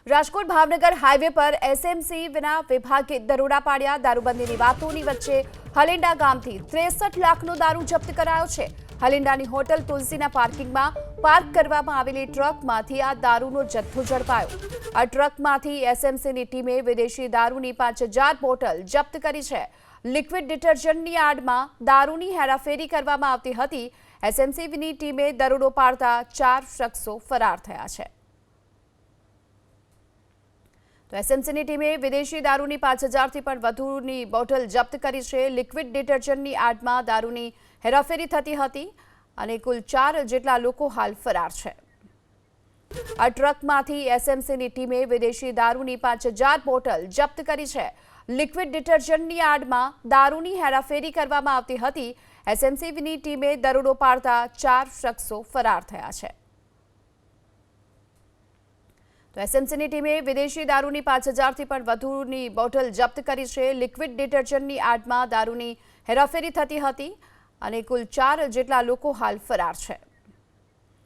Rajkot Bhavnagar highway પર SMC વિના વિભાગે દરોડા પાડ્યા। દારૂબંધીની વાતોની વચ્ચે હલેંડા ગામથી 63 લાખનો દારૂ જપ્ત કરાયો છે। હલેંડાની હોટલ તુલસીના પાર્કિંગમાં પાર્ક કરવામાં આવેલી ટ્રકમાંથી આ દારૂનો જથ્થો ઝડપાયો। આ ટ્રકમાંથી એસએમસીની ટીમે વિદેશી દારૂની 5000 બોટલ જપ્ત કરી છે। લિક્વિડ ડિટર્જન્ટની આડમાં દારૂની હેરાફેરી કરવામાં આવતી હતી। એસએમસીની ટીમે દરોડો પાડતા 4 શખ્સો ફરાર થયા છે। તો એસએમસીની ટીમે વિદેશી દારૂની 5000 થી પણ વધુની બોટલ જપ્ત કરી છે। લિક્વિડ ડિટર્જન્ટની આડમાં દારૂની હેરાફેરી થતી હતી અને કુલ 4 જેટલા લોકો હાલ ફરાર છે। આ ટ્રકમાંથી એસએમસીની ટીમે વિદેશી દારૂની 5000 બોટલ જપ્ત કરી છે। લિક્વિડ ડિટર્જન્ટની આડમાં દારૂની હેરાફેરી કરવામાં આવતી હતી। એસએમસીની ટીમે દરોડો પાડતા 4 શખ્સો ફરાર થયા છે। તો એસએમસીની ટીમે વિદેશી દારૂની 5000 થી પણ વધુની બોટલ જપ્ત કરી છે। લિક્વિડ ડિટર્જન્ટની આડમાં દારૂની હેરાફેરી થતી હતી અને કુલ 4 જેટલા લોકો હાલ ફરાર છે।